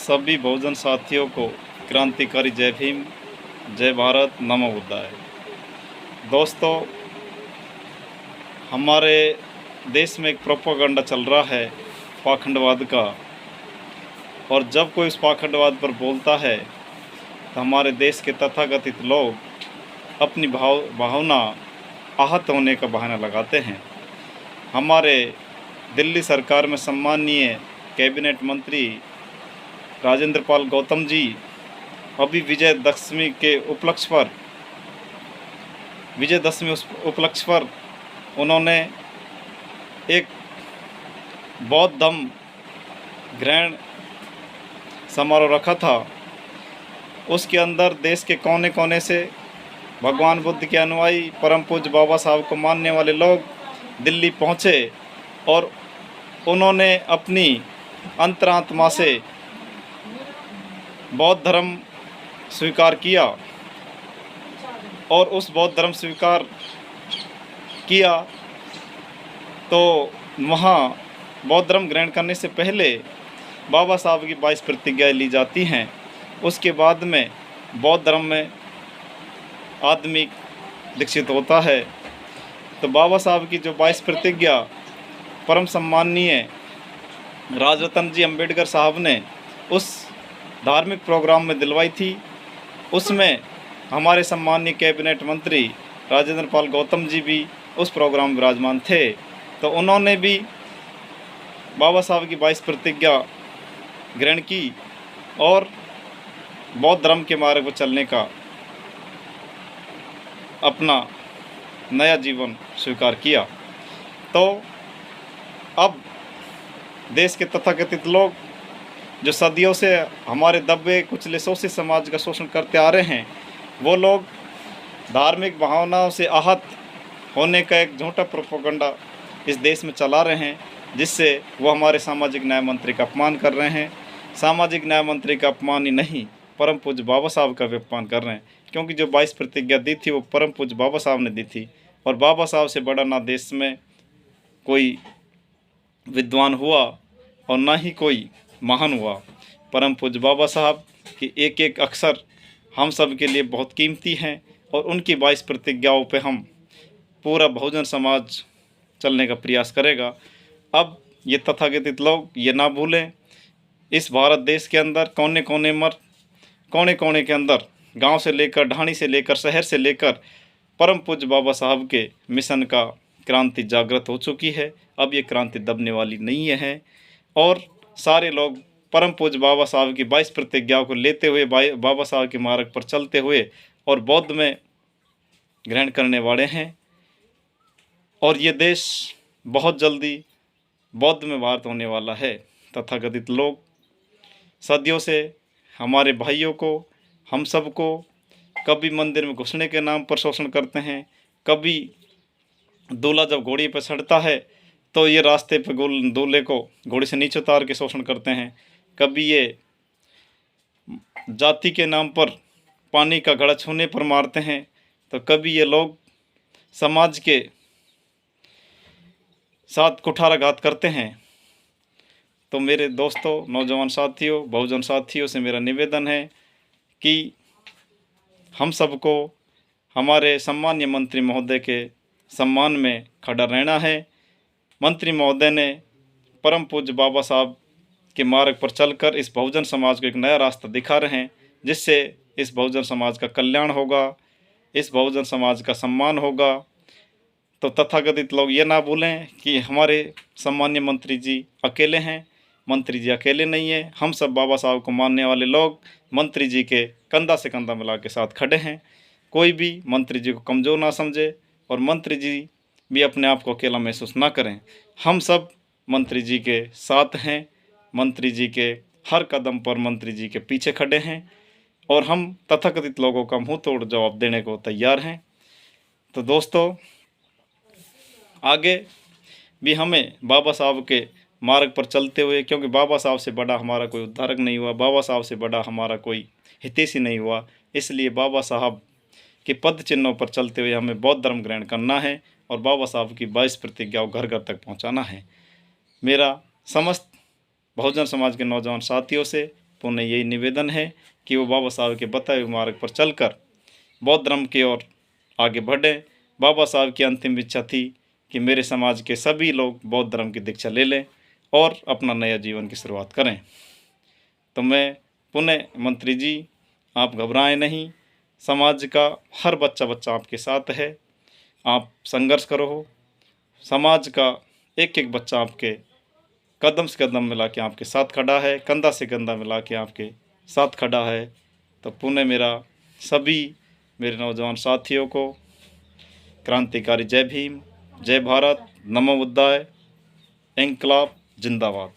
सभी बहुजन साथियों को क्रांतिकारी जय भीम, जय भारत, नमो बुद्धाय। दोस्तों, हमारे देश में एक प्रोपेगेंडा चल रहा है पाखंडवाद का, और जब कोई उस पाखंडवाद पर बोलता है तो हमारे देश के तथाकथित लोग अपनी भावना आहत होने का बहाना लगाते हैं। हमारे दिल्ली सरकार में सम्माननीय कैबिनेट मंत्री राजेंद्र पाल गौतम जी अभी विजयदशमी उपलक्ष्य पर उन्होंने एक बौद्ध धम्म ग्रहण समारोह रखा था। उसके अंदर देश के कोने कोने से भगवान बुद्ध के अनुयायी, परम पूज्य बाबा साहब को मानने वाले लोग दिल्ली पहुँचे और उन्होंने अपनी अंतरात्मा से बौद्ध धर्म स्वीकार किया। और उस बौद्ध धर्म स्वीकार किया तो वहाँ बौद्ध धर्म ग्रहण करने से पहले बाबा साहब की 22 प्रतिज्ञाएँ ली जाती हैं। उसके बाद में बौद्ध धर्म में आदमी दीक्षित होता है। तो बाबा साहब की जो 22 प्रतिज्ञा परम सम्माननीय राजरतन जी अम्बेडकर साहब ने उस धार्मिक प्रोग्राम में दिलवाई थी, उसमें हमारे सम्माननीय कैबिनेट मंत्री राजेंद्र पाल गौतम जी भी उस प्रोग्राम में विराजमान थे। तो उन्होंने भी बाबा साहब की 22 प्रतिज्ञा ग्रहण की और बौद्ध धर्म के मार्ग पर चलने का अपना नया जीवन स्वीकार किया। तो अब देश के तथाकथित लोग जो सदियों से हमारे दबे कुचले शोषित समाज का शोषण करते आ रहे हैं, वो लोग धार्मिक भावनाओं से आहत होने का एक झूठा प्रोपेगेंडा इस देश में चला रहे हैं, जिससे वो हमारे सामाजिक न्याय मंत्री का अपमान कर रहे हैं। सामाजिक न्याय मंत्री का अपमान ही नहीं, परम पूज्य बाबा साहब का भी अपमान कर रहे हैं, क्योंकि जो 22 प्रतिज्ञा दी थी वो परम पूज्य बाबा साहब ने दी थी। और बाबा साहब से बड़ा ना देश में कोई विद्वान हुआ और ना ही कोई महान हुआ। परम पूज्य बाबा साहब की एक एक अक्षर हम सब के लिए बहुत कीमती हैं, और उनकी 22 प्रतिज्ञाओं पे हम पूरा बहुजन समाज चलने का प्रयास करेगा। अब ये तथाकथित लोग ये ना भूलें, इस भारत देश के अंदर कोने कोने के अंदर, गांव से लेकर, ढाणी से लेकर, शहर से लेकर, परम पूज्य बाबा साहब के मिशन का क्रांति जागृत हो चुकी है। अब ये क्रांति दबने वाली नहीं है, और सारे लोग परम पूज्य बाबा साहब की 22 प्रतिज्ञाओं को लेते हुए, बाबा साहब के मार्ग पर चलते हुए और बौद्ध में ग्रहण करने वाले हैं। और ये देश बहुत जल्दी बौद्ध में भारत होने वाला है। तथाकथित लोग सदियों से हमारे भाइयों को, हम सब को कभी मंदिर में घुसने के नाम पर शोषण करते हैं, कभी दूल्हा जब घोड़ी पर चढ़ता है तो ये रास्ते पे दूल्हे को घोड़ी से नीचे उतार के शोषण करते हैं, कभी ये जाति के नाम पर पानी का घड़ा छूने पर मारते हैं, तो कभी ये लोग समाज के साथ कुठाराघात करते हैं। तो मेरे दोस्तों, नौजवान साथियों, बहुजन साथियों से मेरा निवेदन है कि हम सबको हमारे सम्मानीय मंत्री महोदय के सम्मान में खड़ा रहना है। मंत्री महोदय ने परम पूज्य बाबा साहब के मार्ग पर चलकर इस बहुजन समाज को एक नया रास्ता दिखा रहे हैं, जिससे इस बहुजन समाज का कल्याण होगा, इस बहुजन समाज का सम्मान होगा। तो तथाकथित लोग ये ना भूलें कि हमारे सम्मानीय मंत्री जी अकेले हैं। मंत्री जी अकेले नहीं हैं, हम सब बाबा साहब को मानने वाले लोग मंत्री जी के कंधा से कंधा मिला के साथ खड़े हैं। कोई भी मंत्री जी को कमज़ोर ना समझे, और मंत्री जी भी अपने आप को अकेला महसूस ना करें। हम सब मंत्री जी के साथ हैं, मंत्री जी के हर कदम पर मंत्री जी के पीछे खड़े हैं, और हम तथाकथित लोगों का मुंह तोड़ जवाब देने को तैयार हैं। तो दोस्तों, आगे भी हमें बाबा साहब के मार्ग पर चलते हुए, क्योंकि बाबा साहब से बड़ा हमारा कोई उद्धारक नहीं हुआ, बाबा साहब से बड़ा हमारा कोई हितैषी नहीं हुआ, इसलिए बाबा साहब के पद चिन्हों पर चलते हुए हमें बौद्ध धर्म ग्रहण करना है और बाबा साहब की 22 प्रतिज्ञाओं घर घर तक पहुंचाना है। मेरा समस्त बहुजन समाज के नौजवान साथियों से पुनः यही निवेदन है कि वो बाबा साहब के बताए हुए मार्ग पर चलकर बौद्ध धर्म की ओर आगे बढ़े। बाबा साहब की अंतिम इच्छा थी कि मेरे समाज के सभी लोग बौद्ध धर्म की दीक्षा ले लें और अपना नया जीवन की शुरुआत करें। तो मैं पुनः मंत्री जी, आप घबराएं नहीं, समाज का हर बच्चा आपके साथ है। आप संघर्ष करो, समाज का एक एक बच्चा आपके कदम से कदम मिला के आपके साथ खड़ा है, कंधा से कंधा मिला के आपके साथ खड़ा है। तो पुनः मेरा सभी मेरे नौजवान साथियों को क्रांतिकारी जय भीम, जय भारत, नमो बुद्धाय, इंकलाब जिंदाबाद।